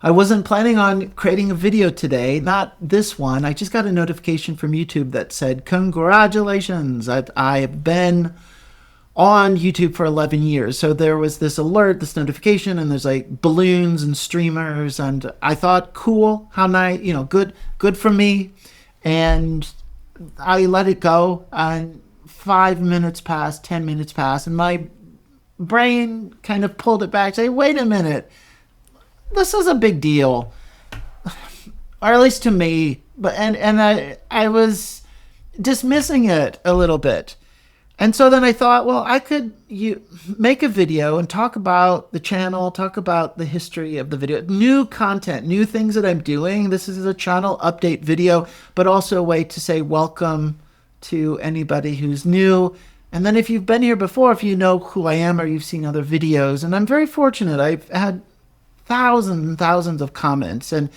I wasn't planning on creating a video today, not this one. I just got a notification from YouTube that said, congratulations, I've been on YouTube for 11 years. So there was this alert, this notification, and there's like balloons and streamers. And I thought, cool, how nice, good for me. And I let it go. And 5 minutes passed, 10 minutes passed, and my brain kind of pulled it back, say, wait a minute, this is a big deal, or at least to me. But I was dismissing it a little bit, and so then I thought, well, I could make a video and talk about the channel, talk about the history of the video, new content, new things that I'm doing. This is a channel update video, but also a way to say welcome to anybody who's new. And then if you've been here before, if you know who I am or you've seen other videos, and I'm very fortunate, I've had thousands and thousands of comments, and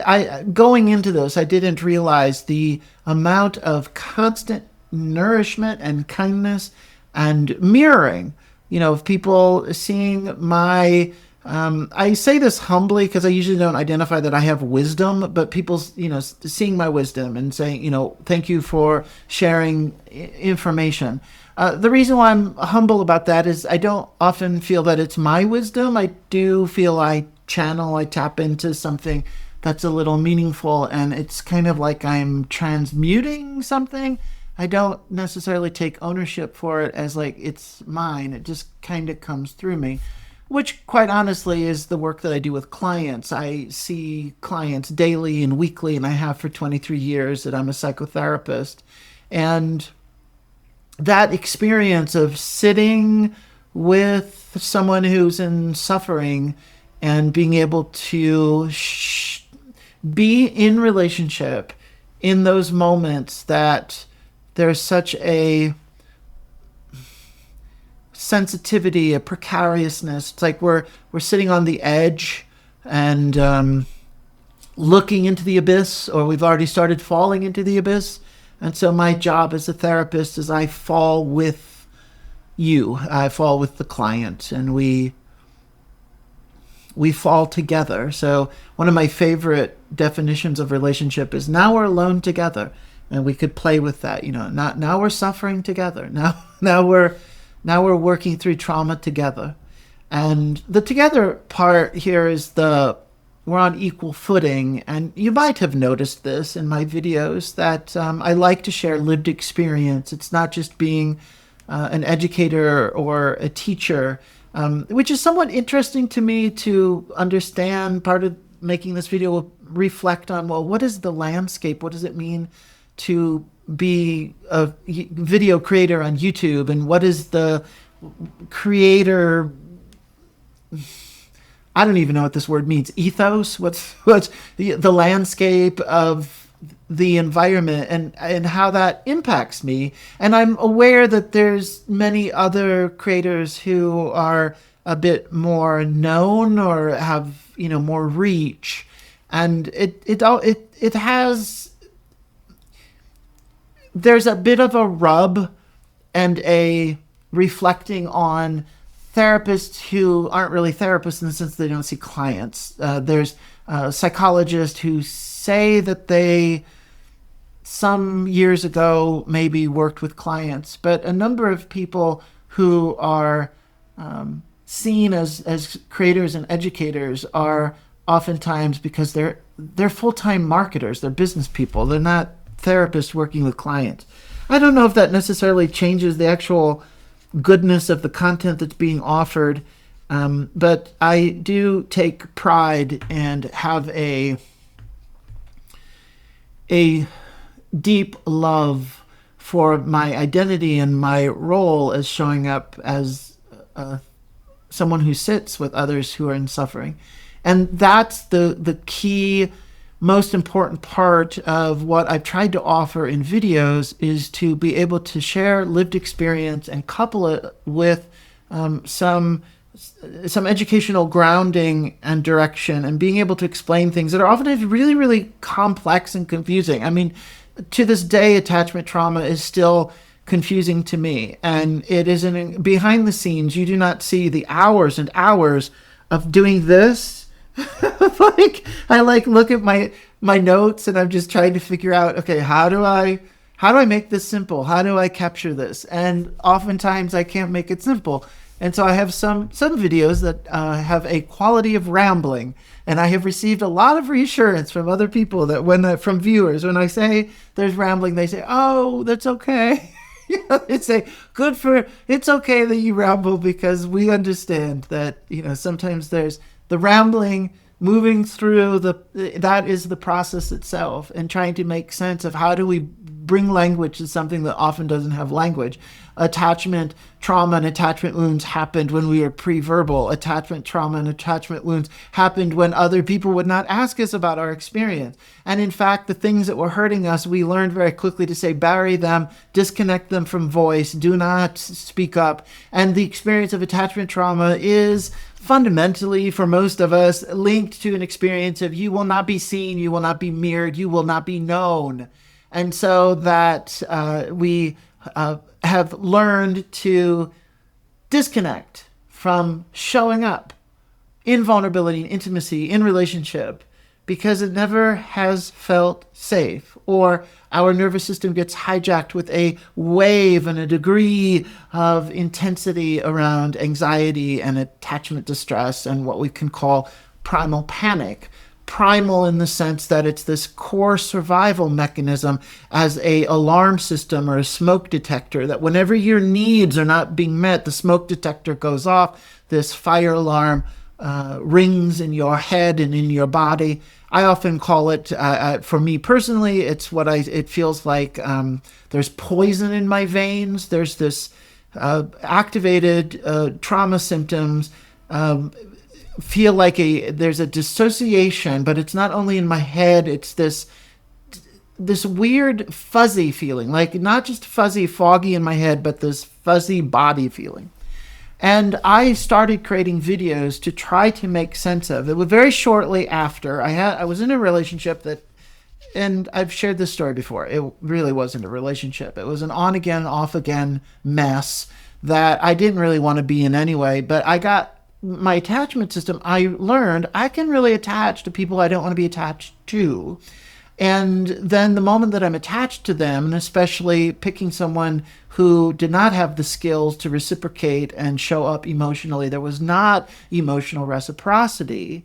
I going into this, I didn't realize the amount of constant nourishment and kindness and mirroring, of people seeing my I say this humbly because I usually don't identify that I have wisdom, but people, seeing my wisdom and saying, thank you for sharing information. The reason why I'm humble about that is I don't often feel that it's my wisdom. I do feel I tap into something that's a little meaningful, and it's kind of like I'm transmuting something. I don't necessarily take ownership for it as like it's mine. It just kind of comes through me, which quite honestly is the work that I do with clients. I see clients daily and weekly, and I have for 23 years that I'm a psychotherapist. And that experience of sitting with someone who's in suffering and being able to be in relationship in those moments that there's such a sensitivity, a precariousness. It's like we're sitting on the edge and looking into the abyss, or we've already started falling into the abyss. And so my job as a therapist is I fall with you. I fall with the client, and we fall together. So one of my favorite definitions of relationship is now we're alone together, and we could play with that. Now we're suffering together. Now we're working through trauma together. And the together part here is we're on equal footing. And you might have noticed this in my videos that I like to share lived experience. It's not just being an educator or a teacher, which is somewhat interesting to me to understand. Part of making this video will reflect on, well, what is the landscape? What does it mean to be a video creator on YouTube, and what is the creator, I don't even know what this word means, ethos, what's the landscape of the environment and how that impacts me. And I'm aware that there's many other creators who are a bit more known or have more reach, and it has, there's a bit of a rub and a reflecting on therapists who aren't really therapists in the sense they don't see clients. There's psychologists who say that they some years ago maybe worked with clients, but a number of people who are seen as creators and educators are oftentimes, because they're full-time marketers, they're business people, they're not therapists working with clients. I don't know if that necessarily changes the actual goodness of the content that's being offered, but I do take pride and have a deep love for my identity and my role as showing up as someone who sits with others who are in suffering. And that's the key, most important part of what I've tried to offer in videos, is to be able to share lived experience and couple it with some educational grounding and direction, and being able to explain things that are often really, really complex and confusing. I mean, to this day, attachment trauma is still confusing to me, and it isn't behind the scenes. You do not see the hours and hours of doing this Like I like look at my notes and I'm just trying to figure out, okay, how do I make this simple? How do I capture this? And oftentimes I can't make it simple. And so I have some videos that have a quality of rambling, and I have received a lot of reassurance from other people that from viewers, when I say there's rambling, they say, "Oh, that's okay." They say, it's okay that you ramble, because we understand that, sometimes there's the rambling, moving through that is the process itself, and trying to make sense of how do we bring language to something that often doesn't have language. Attachment trauma and attachment wounds happened when we were pre-verbal. Attachment trauma and attachment wounds happened when other people would not ask us about our experience. And in fact, the things that were hurting us, we learned very quickly to say, bury them, disconnect them from voice, do not speak up. And the experience of attachment trauma is fundamentally, for most of us, linked to an experience of you will not be seen, you will not be mirrored, you will not be known. And so that we have learned to disconnect from showing up in vulnerability and intimacy in relationship, because it never has felt safe, or our nervous system gets hijacked with a wave and a degree of intensity around anxiety and attachment distress and what we can call primal panic. Primal in the sense that it's this core survival mechanism as a alarm system or a smoke detector, that whenever your needs are not being met, the smoke detector goes off, this fire alarm rings in your head and in your body. I often call it, for me personally, it feels like there's poison in my veins. There's this activated trauma symptoms, feel like there's a dissociation, but it's not only in my head, it's this weird fuzzy feeling, like not just fuzzy, foggy in my head, but this fuzzy body feeling. And I started creating videos to try to make sense of it. Very shortly after, I was in a relationship that, and I've shared this story before, it really wasn't a relationship. It was an on-again, off-again mess that I didn't really want to be in anyway, but my attachment system, I learned I can really attach to people I don't want to be attached to. And then the moment that I'm attached to them, and especially picking someone who did not have the skills to reciprocate and show up emotionally, there was not emotional reciprocity.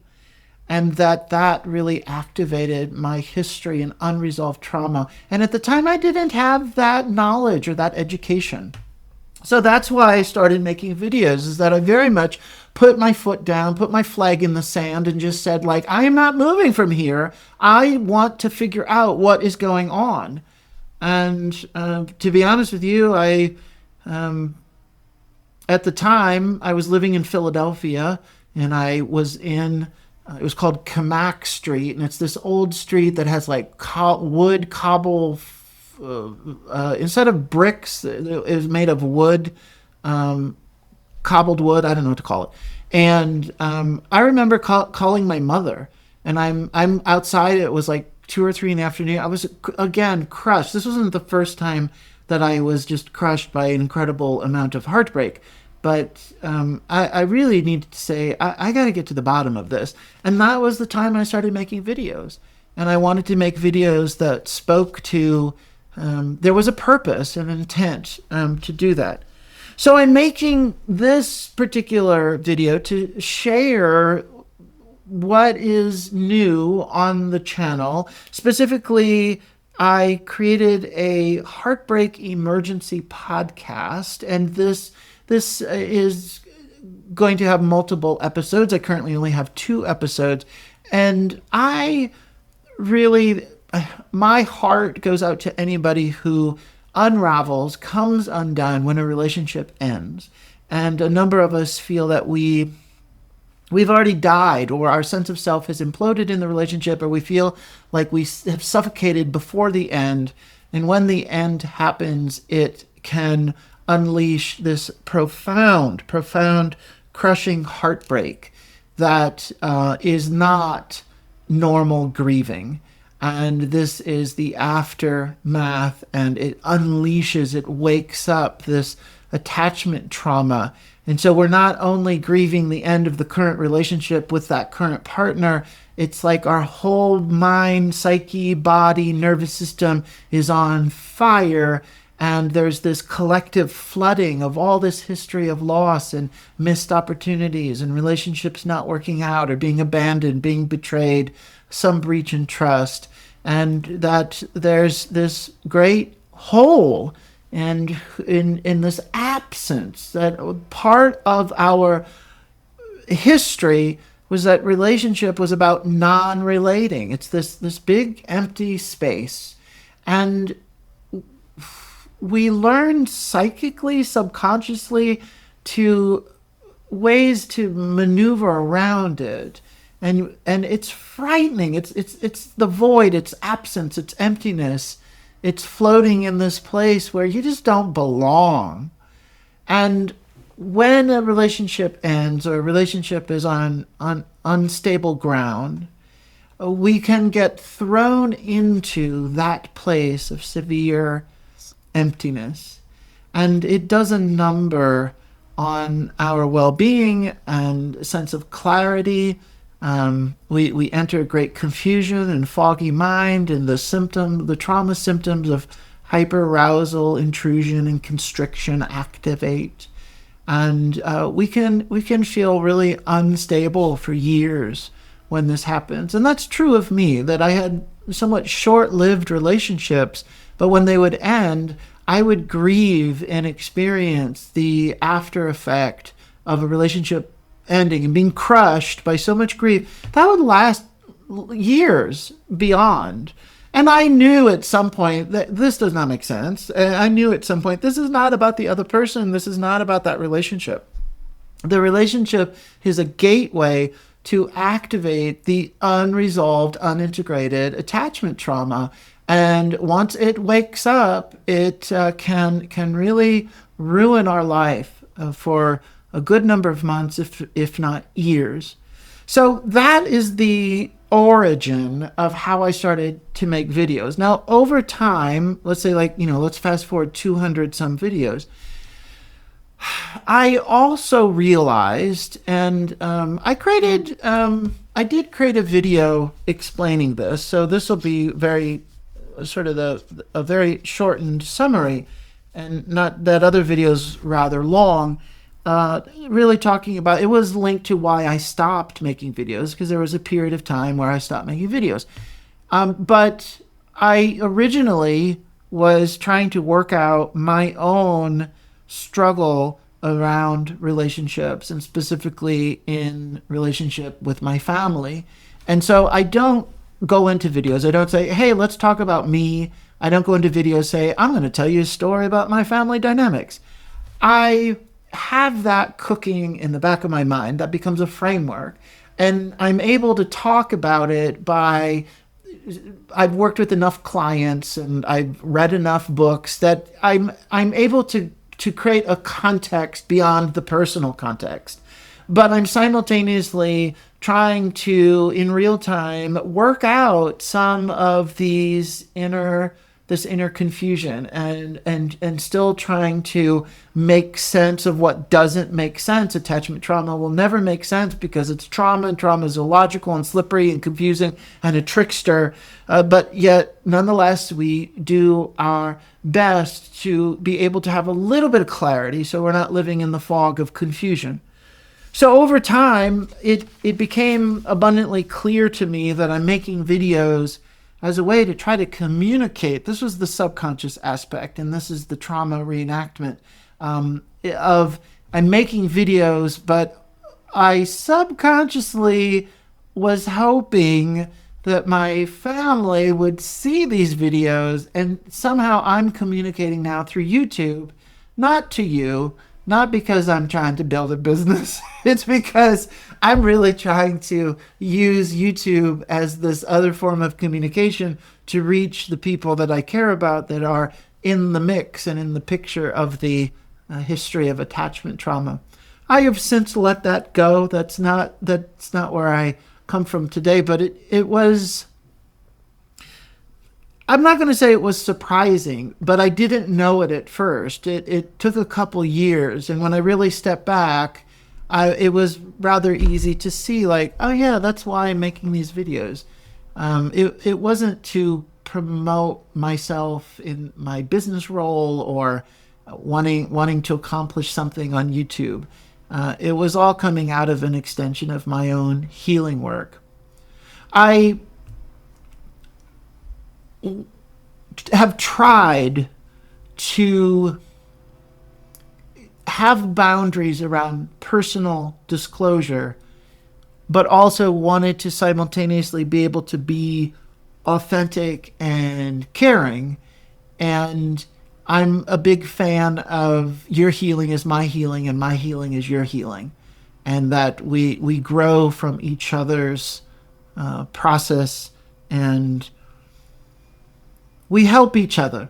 And that really activated my history and unresolved trauma. And at the time, I didn't have that knowledge or that education. So that's why I started making videos, is that I very much put my foot down, put my flag in the sand, and just said, like, I am not moving from here. I want to figure out what is going on. And to be honest with you, at the time, I was living in Philadelphia, and I was in, it was called Camac Street, and it's this old street that has like wood cobble, instead of bricks, it was made of wood, cobbled wood. I don't know what to call it. And I remember calling my mother, and I'm outside. It was like 2 or 3 in the afternoon. I was again crushed. This wasn't the first time that I was just crushed by an incredible amount of heartbreak. But I really needed to say, I got to get to the bottom of this. And that was the time I started making videos. And I wanted to make videos that spoke to, there was a purpose and an intent to do that. So I'm making this particular video to share what is new on the channel. Specifically, I created a Heartbreak emergency podcast, and this is going to have multiple episodes. I currently only have 2 episodes, and I really, my heart goes out to anybody who unravels, comes undone when a relationship ends. And a number of us feel that we've already died, or our sense of self has imploded in the relationship, or we feel like we have suffocated before the end. And when the end happens, it can unleash this profound, crushing heartbreak that is not normal grieving. And this is the aftermath, and it unleashes, it wakes up this attachment trauma. And so we're not only grieving the end of the current relationship with that current partner, it's like our whole mind, psyche, body, nervous system is on fire. And there's this collective flooding of all this history of loss and missed opportunities and relationships not working out or being abandoned, being betrayed, some breach in trust. And that there's this great hole and in this absence, that part of our history was that relationship was about non-relating. It's this big empty space. And we learn psychically, subconsciously, to ways to maneuver around it. And it's frightening. It's the void, it's absence, it's emptiness. It's floating in this place where you just don't belong. And when a relationship ends or a relationship is on unstable ground, we can get thrown into that place of severe emptiness. And it does a number on our well-being and sense of clarity. We enter great confusion and foggy mind, and the trauma symptoms of hyperarousal, intrusion, and constriction activate. And we can feel really unstable for years when this happens. And that's true of me, that I had somewhat short-lived relationships, but when they would end, I would grieve and experience the after effect of a relationship ending and being crushed by so much grief that would last years beyond. And I knew at some point that this does not make sense. And I knew at some point this is not about the other person. This is not about that relationship. The relationship is a gateway to activate the unresolved, unintegrated attachment trauma. And once it wakes up, it can really ruin our life for a good number of months, if not years. So that is the origin of how I started to make videos. Now, over time, let's say let's fast forward 200 some videos. I also realized, and I did create a video explaining this. So this will be very sort of a very shortened summary, and not that other video's rather long. Really talking about, it was linked to why I stopped making videos, because there was a period of time where I stopped making videos. But I originally was trying to work out my own struggle around relationships, and specifically in relationship with my family. And so I don't go into videos. I don't say, hey, let's talk about me. I don't go into videos say, I'm going to tell you a story about my family dynamics. I have that cooking in the back of my mind. That becomes a framework. And I'm able to talk about it by, I've worked with enough clients and I've read enough books that I'm able to create a context beyond the personal context. But I'm simultaneously trying to, in real time, work out some of this inner confusion and still trying to make sense of what doesn't make sense. Attachment trauma will never make sense because it's trauma, and trauma is illogical and slippery and confusing and a trickster. But yet, nonetheless, we do our best to be able to have a little bit of clarity so we're not living in the fog of confusion. So over time, it became abundantly clear to me that I'm making videos as a way to try to communicate. This was the subconscious aspect, and this is the trauma reenactment of I'm making videos, but I subconsciously was hoping that my family would see these videos, and somehow I'm communicating now through YouTube, not to you, not because I'm trying to build a business. It's because I'm really trying to use YouTube as this other form of communication to reach the people that I care about that are in the mix and in the picture of the history of attachment trauma. I have since let that go. That's not where I come from today, but it was, I'm not going to say it was surprising, but I didn't know it at first. It took a couple years. And when I really stepped back, it was rather easy to see, like, oh yeah, that's why I'm making these videos. It wasn't to promote myself in my business role or wanting to accomplish something on YouTube. It was all coming out of an extension of my own healing work. I have tried to have boundaries around personal disclosure, but also wanted to simultaneously be able to be authentic and caring. And I'm a big fan of your healing is my healing and my healing is your healing. And that we grow from each other's process, and we help each other.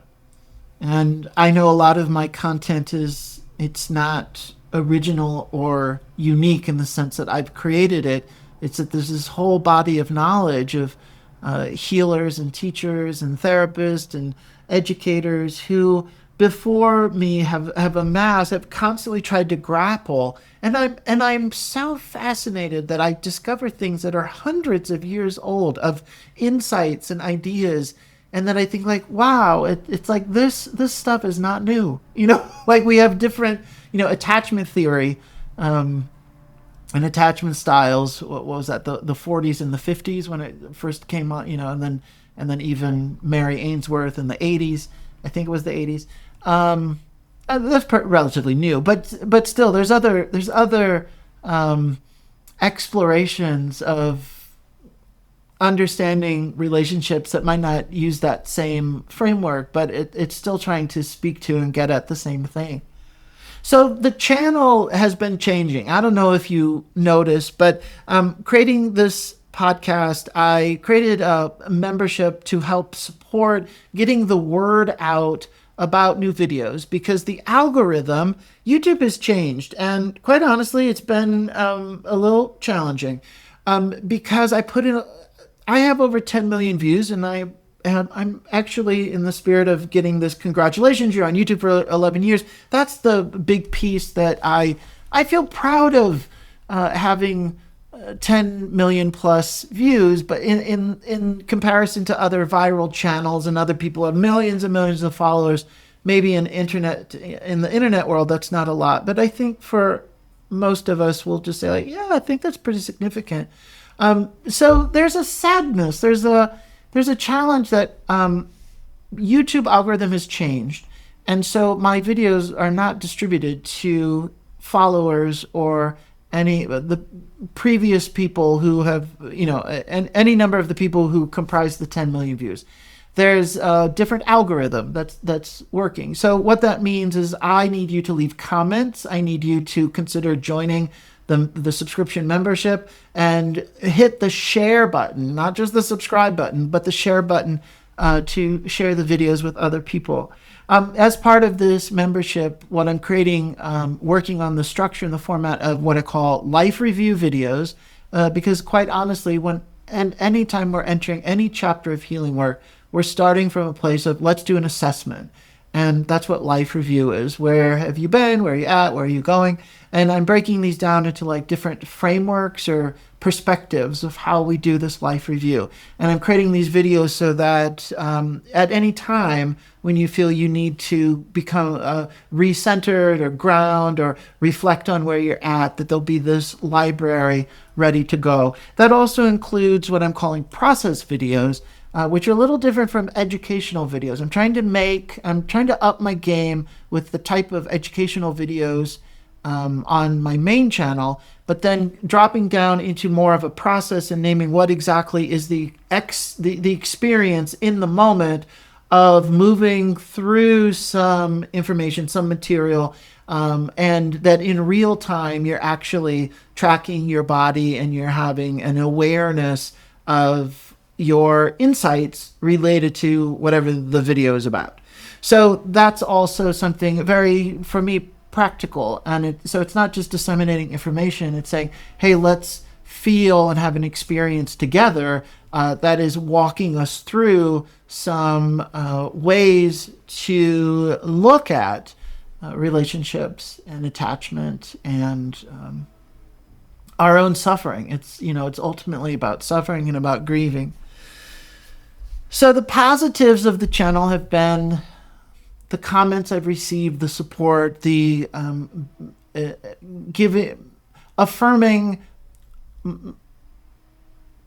And I know a lot of my content it's not original or unique in the sense that I've created it. It's that there's this whole body of knowledge of healers and teachers and therapists and educators who before me have amassed, have constantly tried to grapple. And I'm so fascinated that I discover things that are hundreds of years old of insights and ideas. And then I think like, wow, it's like this stuff is not new. Like we have different, attachment theory, and attachment styles. What was that? The 40s and the 50s when it first came on, and then even Mary Ainsworth in the 80s. I think it was the 80s. That's relatively new, but still, there's other explorations of understanding relationships that might not use that same framework, but it's still trying to speak to and get at the same thing. So the channel has been changing. I don't know if you noticed, but creating this podcast, I created a membership to help support getting the word out about new videos, because the algorithm, YouTube has changed. And quite honestly, it's been a little challenging because I have over 10 million views, and I'm actually in the spirit of getting this congratulations, you're on YouTube for 11 years. That's the big piece that I feel proud of, having 10 million plus views, but in comparison to other viral channels and other people who have millions and millions of followers, maybe in the internet world, that's not a lot. But I think for most of us, we'll just say like, yeah, I think that's pretty significant. So there's a sadness, there's a challenge that YouTube algorithm has changed. And so my videos are not distributed to followers or the previous people who have, and any number of the people who comprise the 10 million views. There's a different algorithm that's working. So what that means is I need you to leave comments. I need you to consider joining the subscription membership and hit the share button, not just the subscribe button, but the share button to share the videos with other people. As part of this membership, what I'm creating, working on the structure and the format of what I call life review videos, because quite honestly, anytime we're entering any chapter of healing work, we're starting from a place of let's do an assessment. And that's what life review is. Where have you been? Where are you at? Where are you going? And I'm breaking these down into like different frameworks or perspectives of how we do this life review. And I'm creating these videos so that at any time when you feel you need to become recentered or ground or reflect on where you're at, that there'll be this library ready to go. That also includes what I'm calling process videos, which are a little different from educational videos. I'm trying to up my game with the type of educational videos on my main channel, but then dropping down into more of a process and naming what exactly is the experience in the moment of moving through some information, some material, and that in real time you're actually tracking your body and you're having an awareness of your insights related to whatever the video is about. So that's also something very, for me, practical. And so it's not just disseminating information. It's saying, hey, let's feel and have an experience together that is walking us through some ways to look at relationships and attachment and our own suffering. It's ultimately about suffering and about grieving. So the positives of the channel have been the comments I've received, the support, the affirming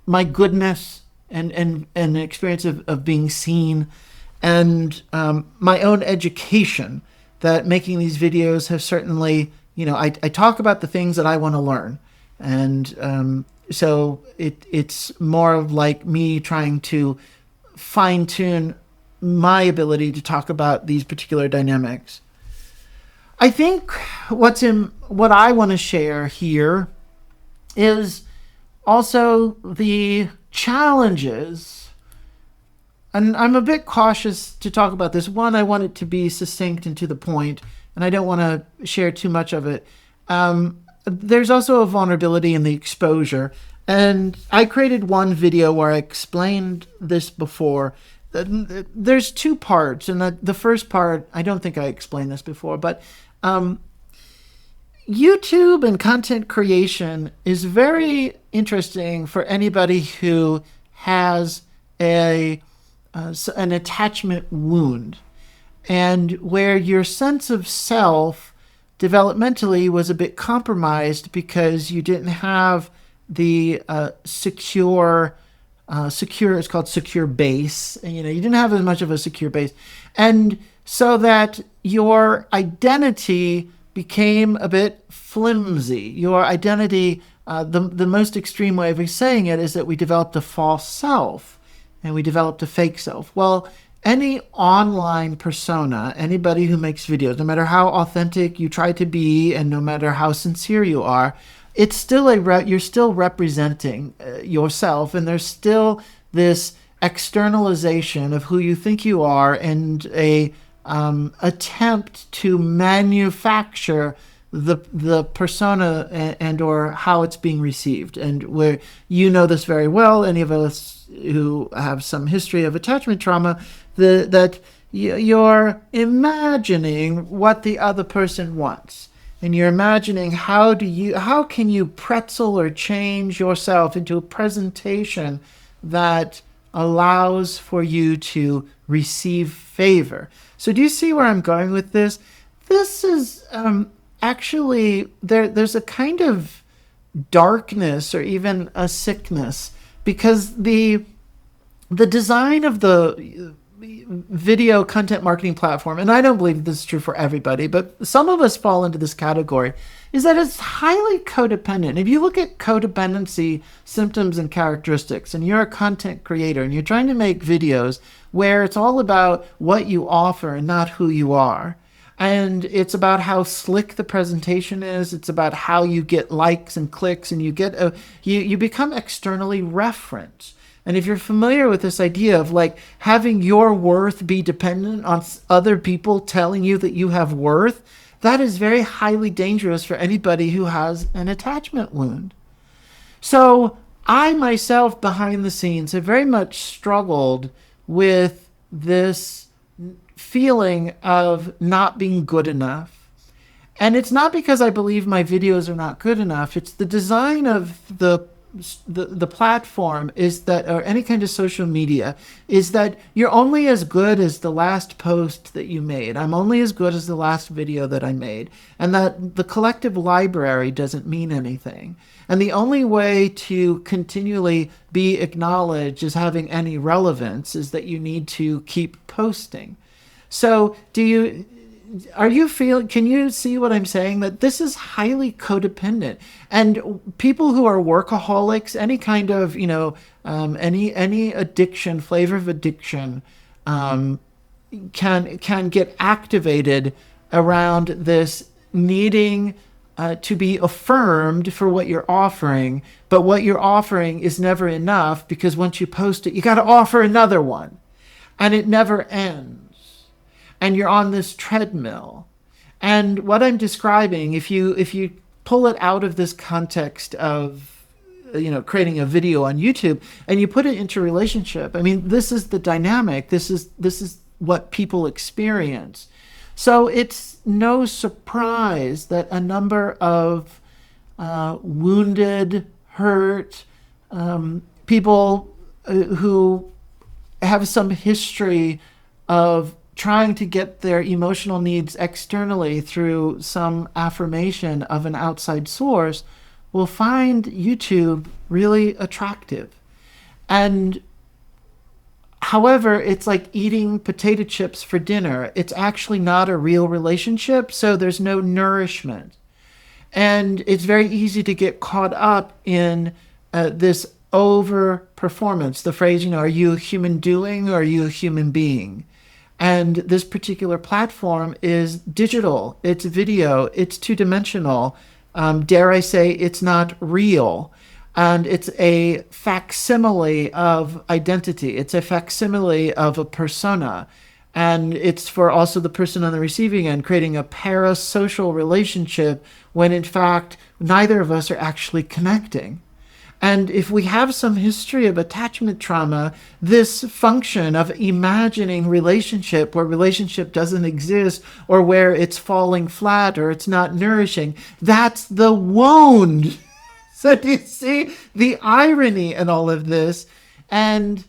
my goodness and an experience of being seen, and my own education, that making these videos have certainly, I talk about the things that I want to learn. And so it's more of like me trying to fine-tune my ability to talk about these particular dynamics. I think what I want to share here is also the challenges, and I'm a bit cautious to talk about this. One, I want it to be succinct and to the point, and I don't want to share too much of it. There's also a vulnerability in the exposure, and I created one video where I explained this before. There's two parts, and the first part, I don't think I explained this before, but YouTube and content creation is very interesting for anybody who has an attachment wound, and where your sense of self developmentally was a bit compromised because you didn't have the secure, it's called secure base. And, you didn't have as much of a secure base. And so that your identity became a bit flimsy. Your identity, the most extreme way of saying it is that we developed a false self and we developed a fake self. Well, any online persona, anybody who makes videos, no matter how authentic you try to be and no matter how sincere you are, it's still you're still representing yourself, and there's still this externalization of who you think you are, and a attempt to manufacture the persona and or how it's being received. And where this very well, any of us who have some history of attachment trauma, that you're imagining what the other person wants, and you're imagining how can you pretzel or change yourself into a presentation that allows for you to receive favor. So do you see where I'm going with this? This is actually there's a kind of darkness or even a sickness, because the design of the video content marketing platform, and I don't believe this is true for everybody, but some of us fall into this category, is that it's highly codependent. If you look at codependency symptoms and characteristics, and you're a content creator and you're trying to make videos where it's all about what you offer and not who you are, and it's about how slick the presentation is, it's about how you get likes and clicks, and you become externally referenced. And if you're familiar with this idea of like having your worth be dependent on other people telling you that you have worth, that is very highly dangerous for anybody who has an attachment wound. So I myself, behind the scenes, have very much struggled with this feeling of not being good enough. And it's not because I believe my videos are not good enough. It's the design of the platform is that, or any kind of social media, is that you're only as good as the last post that you made. I'm only as good as the last video that I made. And that the collective library doesn't mean anything. And the only way to continually be acknowledged as having any relevance is that you need to keep posting. So can you see what I'm saying? That this is highly codependent, and people who are workaholics, any kind of, any addiction, flavor of addiction, can get activated around this needing to be affirmed for what you're offering, but what you're offering is never enough, because once you post it, you got to offer another one, and it never ends. And you're on this treadmill. And what I'm describing, if you pull it out of this context of creating a video on YouTube, and you put it into a relationship. I mean, this is the dynamic. This is what people experience. So it's no surprise that a number of wounded, hurt people who have some history of trying to get their emotional needs externally through some affirmation of an outside source will find YouTube really attractive. And however, it's like eating potato chips for dinner. It's actually not a real relationship, so there's no nourishment. And it's very easy to get caught up in this over performance. The phrase, are you a human doing or are you a human being? And this particular platform is digital, it's video, it's two-dimensional. Dare I say it's not real. And it's a facsimile of identity. It's a facsimile of a persona. And it's for also the person on the receiving end, creating a parasocial relationship when in fact, neither of us are actually connecting. And if we have some history of attachment trauma, this function of imagining relationship where relationship doesn't exist or where it's falling flat or it's not nourishing, that's the wound. So do you see the irony in all of this? And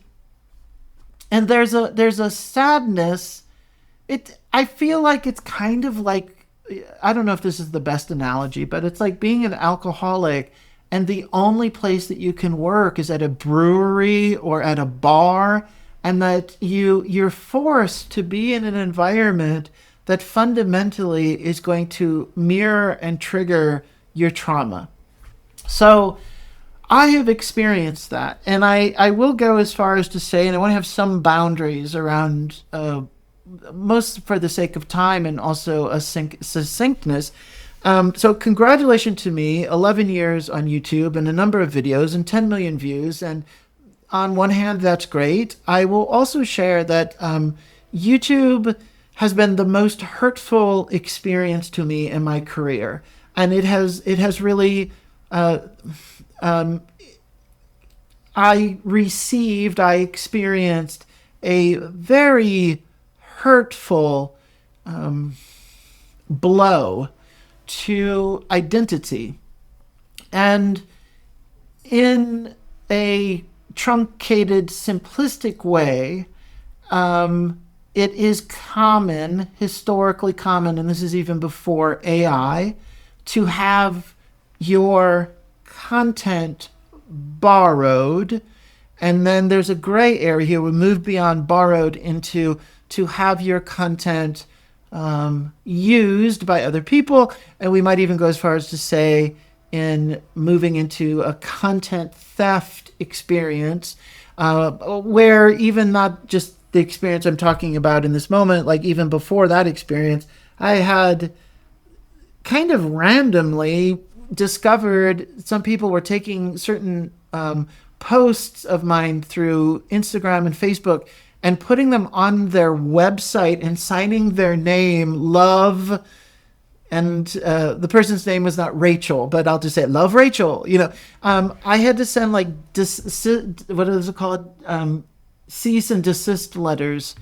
there's a sadness. I feel like it's kind of like, I don't know if this is the best analogy, but it's like being an alcoholic and the only place that you can work is at a brewery or at a bar, and that you're forced to be in an environment that fundamentally is going to mirror and trigger your trauma. So I have experienced that, and I will go as far as to say, and I want to have some boundaries around, most for the sake of time and also a succinctness. So congratulations to me, 11 years on YouTube and a number of videos and 10 million views. And on one hand, that's great. I will also share that YouTube has been the most hurtful experience to me in my career. And it has really, I experienced a very hurtful blow to identity. And in a truncated, simplistic way, it is common, historically common, and this is even before AI, to have your content borrowed. And then there's a gray area here. We move beyond borrowed into to have your content used by other people, and we might even go as far as to say in moving into a content theft experience, where even not just the experience I'm talking about in this moment, like even before that experience, I had kind of randomly discovered some people were taking certain posts of mine through Instagram and Facebook and putting them on their website and signing their name, Love, and the person's name was not Rachel, but I'll just say Love Rachel. I had to send like what is it called, cease and desist letters,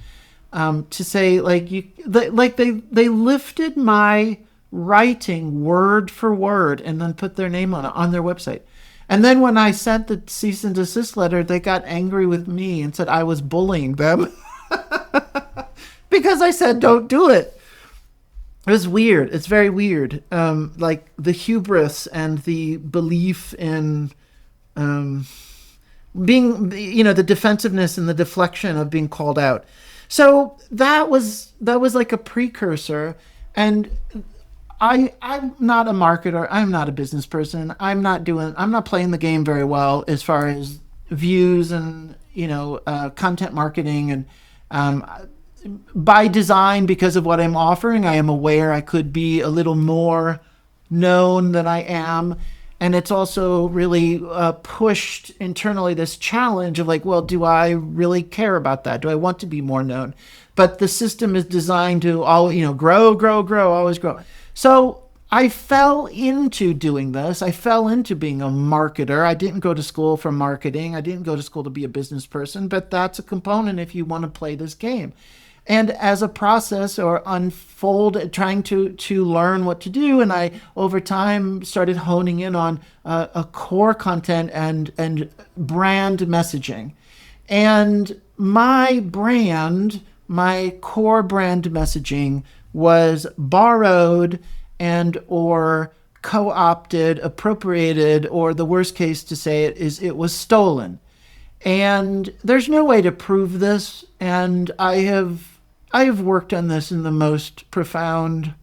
to say they lifted my writing word for word and then put their name on their website. And then when I sent the cease and desist letter, they got angry with me and said I was bullying them because I said, don't do it. It was weird. It's very weird. Like the hubris and the belief in being, the defensiveness and the deflection of being called out. So that was like a precursor. And I'm not a marketer. I'm not a business person. I'm not playing the game very well as far as views and, content marketing. And by design, because of what I'm offering, I am aware I could be a little more known than I am. And it's also really pushed internally this challenge of like, well, do I really care about that? Do I want to be more known? But the system is designed to all, grow, always grow. So I fell into doing this. I fell into being a marketer. I didn't go to school for marketing. I didn't go to school to be a business person, but that's a component if you want to play this game. And as a process or unfold, trying to learn what to do, and I over time started honing in on a core content and brand messaging. And my core brand messaging was borrowed and or co-opted, appropriated, or the worst case to say it is it was stolen. And there's no way to prove this. And I have worked on this in the most profound.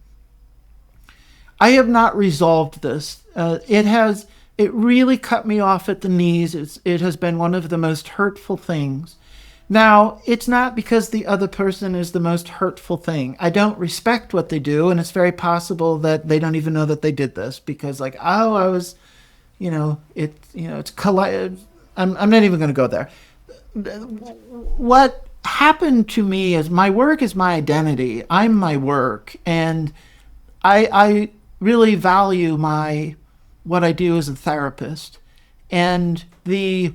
I have not resolved this. It really cut me off at the knees. It has been one of the most hurtful things. Now, it's not because the other person is the most hurtful thing. I don't respect what they do, and it's very possible that they don't even know that they did this because, like, oh, I was, it's I'm not even going to go there. What happened to me is my work is my identity. I'm my work, and I really value what I do as a therapist. And the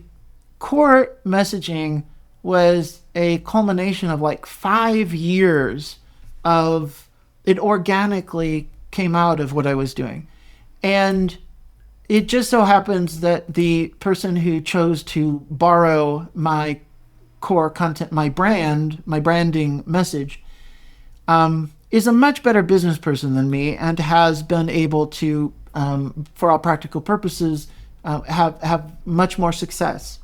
core messaging was a culmination of like 5 years of it organically came out of what I was doing. And it just so happens that the person who chose to borrow my core content, my branding message, is a much better business person than me and has been able to, for all practical purposes, have much more success.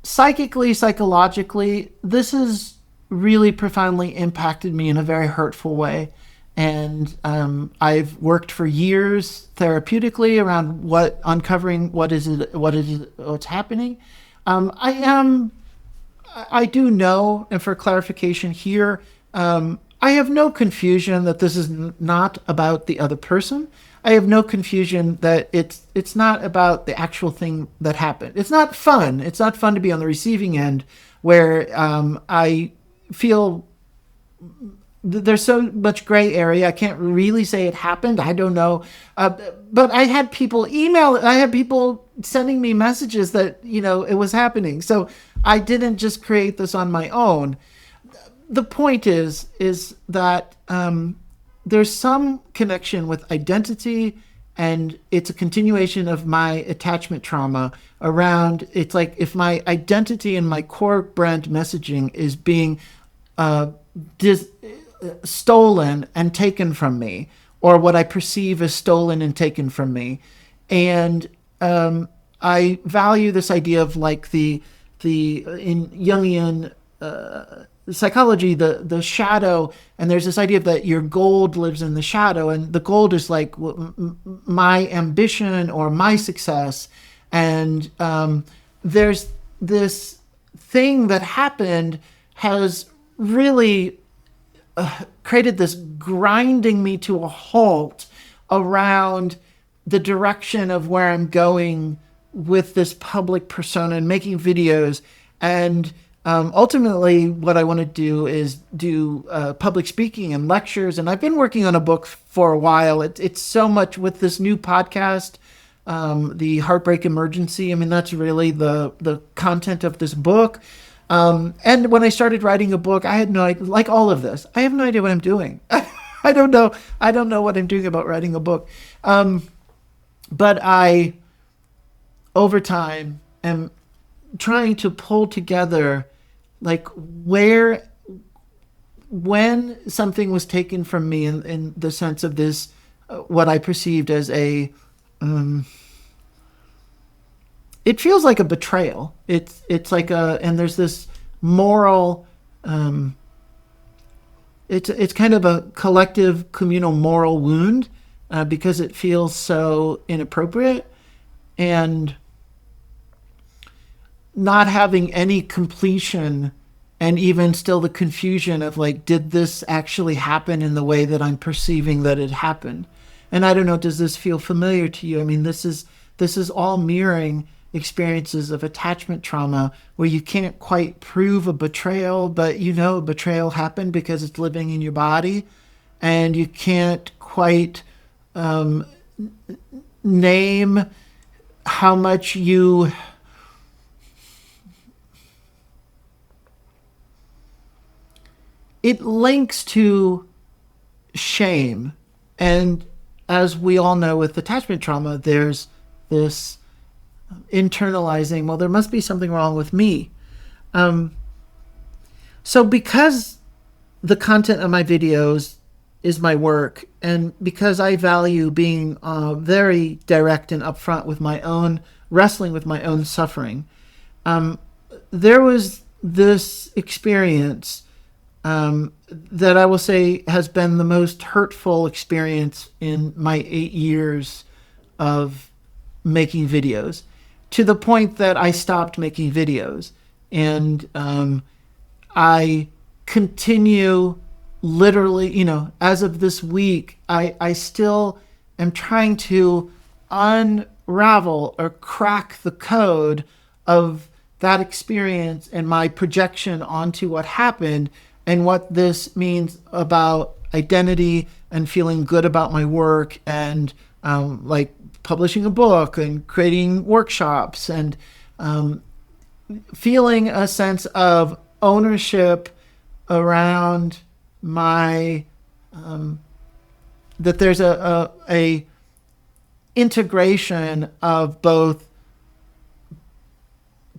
Psychologically, this has really profoundly impacted me in a very hurtful way. And I've worked for years therapeutically around uncovering what's happening. I do know, and for clarification here, I have no confusion that this is not about the other person. I have no confusion that it's not about the actual thing that happened. It's not fun. It's not fun to be on the receiving end where I feel there's so much gray area. I can't really say it happened. I don't know. But I had people sending me messages that, it was happening. So I didn't just create this on my own. The point is that there's some connection with identity, and it's a continuation of my attachment trauma around, it's like if my identity and my core brand messaging is being stolen and taken from me, or what I perceive as stolen and taken from me. And I value this idea of like the in Jungian psychology, the shadow, and there's this idea that your gold lives in the shadow, and the gold is like my ambition or my success. And there's this thing that happened has really created this grinding me to a halt around the direction of where I'm going with this public persona and making videos. And ultimately, what I want to do is do public speaking and lectures. And I've been working on a book for a while. It's so much with this new podcast, the Heartbreak Emergency. I mean, that's really the content of this book. And when I started writing a book, I had no idea, like all of this, I have no idea what I'm doing. I don't know what I'm doing about writing a book. But I, over time, am trying to pull together like when something was taken from me in the sense of this, what I perceived as a, it feels like a betrayal. It's like and there's this moral, it's kind of a collective communal moral wound because it feels so inappropriate, and not having any completion, and even still the confusion of like, did this actually happen in the way that I'm perceiving that it happened? And I don't know, does this feel familiar to you? I mean, this is all mirroring experiences of attachment trauma where you can't quite prove a betrayal, but betrayal happened because it's living in your body. and you can't quite name how much you it links to shame. And as we all know with attachment trauma, there's this internalizing, well, there must be something wrong with me. So because the content of my videos is my work, and because I value being very direct and upfront with my own wrestling with my own suffering, there was this experience that I will say has been the most hurtful experience in my 8 years of making videos, to the point that I stopped making videos. And I continue literally, as of this week, I still am trying to unravel or crack the code of that experience and my projection onto what happened and what this means about identity and feeling good about my work, and like publishing a book and creating workshops, and feeling a sense of ownership around my that there's a integration of both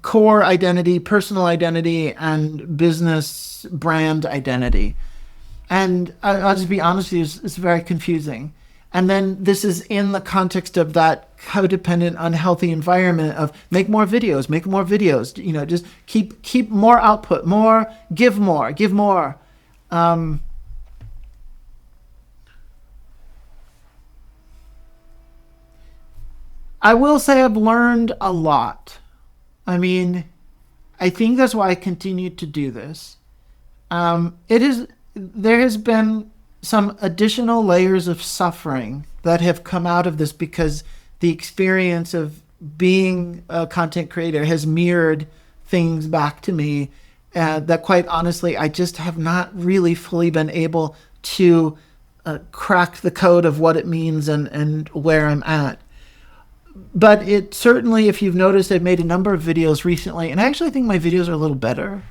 core identity, personal identity, and business brand identity. And I'll just be honest with you, it's very confusing. And then this is in the context of that codependent, unhealthy environment of make more videos, just keep more output, more, give more. I will say I've learned a lot. I mean, I think that's why I continue to do this. There has been some additional layers of suffering that have come out of this, because the experience of being a content creator has mirrored things back to me that, quite honestly, I just have not really fully been able to crack the code of what it means and where I'm at. But it certainly, if you've noticed, I've made a number of videos recently, and I actually think my videos are a little better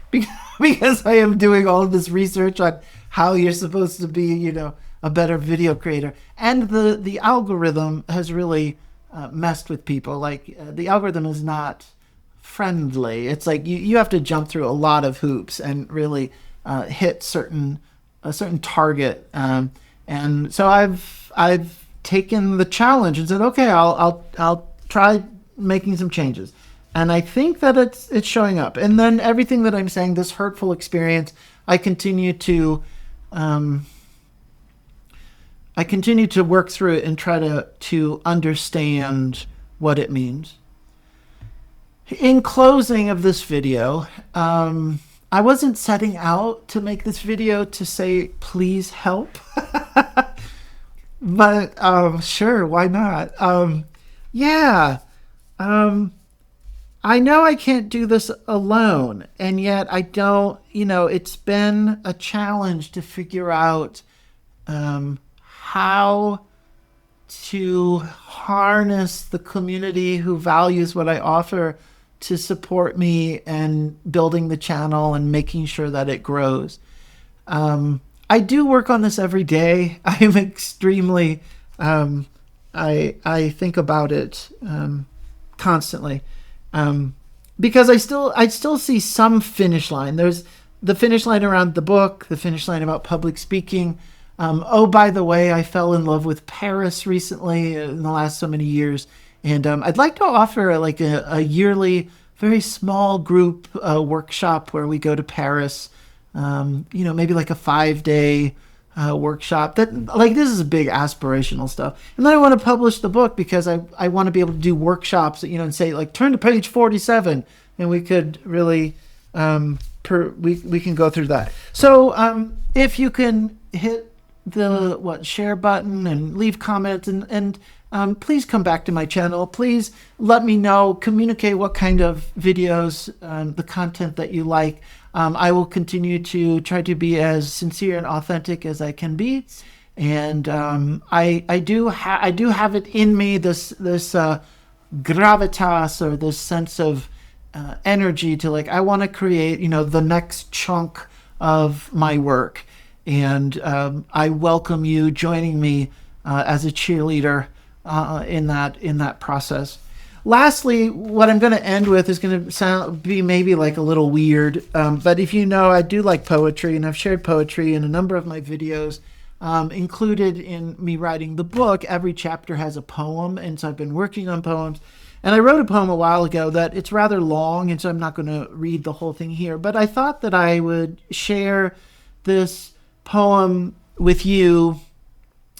because I am doing all of this research on how you're supposed to be, a better video creator. And the algorithm has really messed with people. Like, the algorithm is not friendly. It's like you have to jump through a lot of hoops and really hit a certain target. And so I've taken the challenge and said, okay, I'll try making some changes. And I think that it's showing up. And then everything that I'm saying, this hurtful experience, I continue to work through it and try to understand what it means. In closing of this video, I wasn't setting out to make this video to say, please help. But sure, why not? I know I can't do this alone, and yet I don't, it's been a challenge to figure out how to harness the community who values what I offer to support me and building the channel and making sure that it grows. I do work on this every day. I am extremely, I think about it constantly, because I still see some finish line. There's the finish line around the book, the finish line about public speaking. Oh, by the way, I fell in love with Paris recently in the last so many years. And I'd like to offer like a yearly, very small group workshop where we go to Paris. Maybe like a 5-day workshop. That, like, this is big aspirational stuff. And then I want to publish the book because I want to be able to do workshops, and say, like, turn to page 47, and we could really we can go through that. So if you can hit the share button and leave comments, and please come back to my channel. Please let me know, communicate what kind of videos, the content that you like. I will continue to try to be as sincere and authentic as I can be. And I do have it in me, this gravitas, or this sense of energy to, like, I want to create, the next chunk of my work. And I welcome you joining me as a cheerleader in that process. Lastly, what I'm going to end with is going to be maybe like a little weird, but if you know, I do like poetry, and I've shared poetry in a number of my videos. Included in me writing the book, every chapter has a poem, and so I've been working on poems. And I wrote a poem a while ago that it's rather long, and so I'm not going to read the whole thing here, but I thought that I would share this poem with you,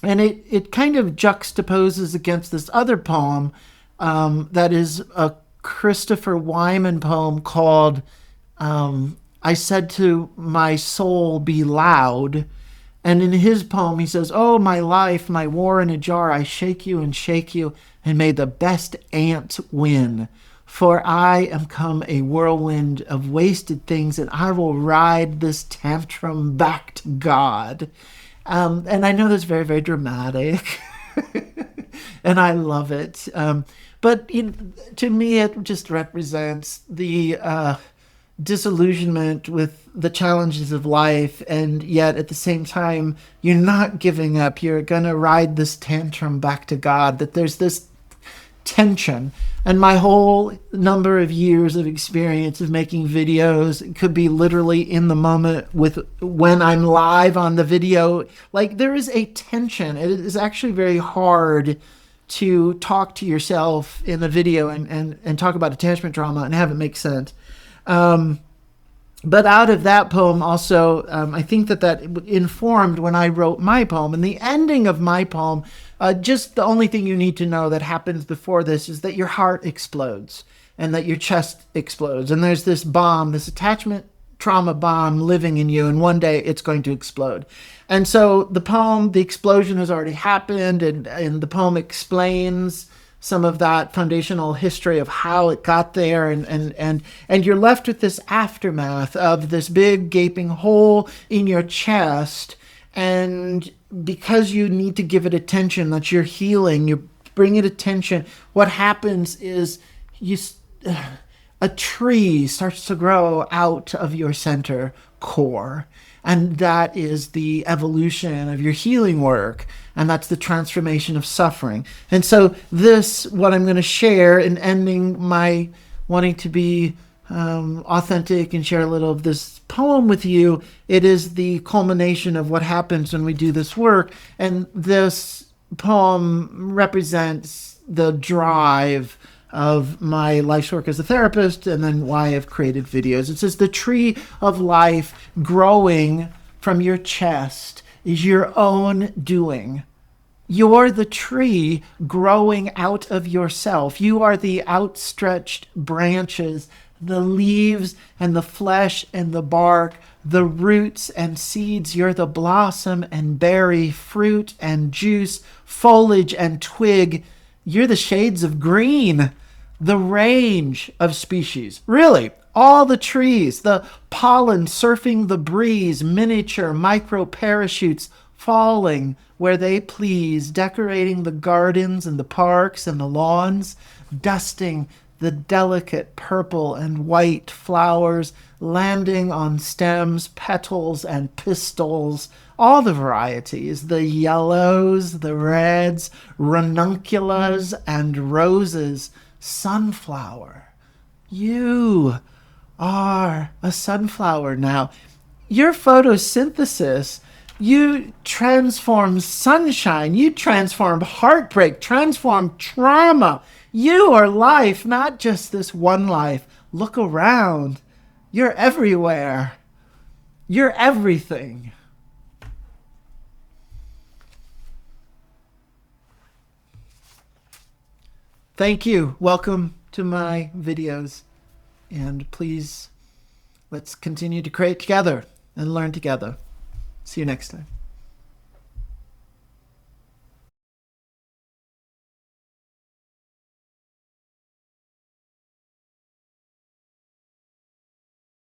and it kind of juxtaposes against this other poem that is a Christopher Wyman poem called I Said to My Soul, Be Loud. And in his poem, he says, "Oh, my life, my war in a jar, I shake you, and may the best ant win. For I am come a whirlwind of wasted things, and I will ride this tantrum back to God." And I know that's very, very dramatic, and I love it. But to me, it just represents the disillusionment with the challenges of life, and yet at the same time, you're not giving up. You're gonna ride this tantrum back to God. That there's this tension. And my whole number of years of experience of making videos, it could be literally in the moment with when I'm live on the video, like, there is a tension. It is actually very hard to talk to yourself in the video and talk about attachment trauma and have it make sense. But out of that poem also, I think that informed when I wrote my poem. And the ending of my poem, just the only thing you need to know that happens before this is that your heart explodes and that your chest explodes. And there's this bomb, this attachment trauma bomb living in you, and one day it's going to explode. And so the poem, the explosion has already happened, and the poem explains some of that foundational history of how it got there, and you're left with this aftermath of this big gaping hole in your chest. And because you need to give it attention, that you're healing, you bring it attention, what happens is a tree starts to grow out of your center core. And that is the evolution of your healing work. And that's the transformation of suffering. And so what I'm going to share in ending my wanting to be authentic and share a little of this poem with you, it is the culmination of what happens when we do this work. And this poem represents the drive of my life's work as a therapist, and then why I've created videos. It says, "The tree of life growing from your chest is your own doing. You're the tree growing out of yourself. You are the outstretched branches, the leaves and the flesh and the bark, the roots and seeds. You're the blossom and berry, fruit and juice, foliage and twig. You're the shades of green, the range of species." Really, all the trees, the pollen surfing the breeze, miniature micro parachutes falling where they please, decorating the gardens and the parks and the lawns, dusting the delicate purple and white flowers, landing on stems, petals, and pistils, all the varieties, the yellows, the reds, ranunculus, and roses, sunflower. You are a sunflower now. Your photosynthesis, you transform sunshine, you transform heartbreak, transform trauma. You are life, not just this one life. Look around. You're everywhere. You're everything. Thank you. Welcome to my videos. And please, let's continue to create together and learn together. See you next time.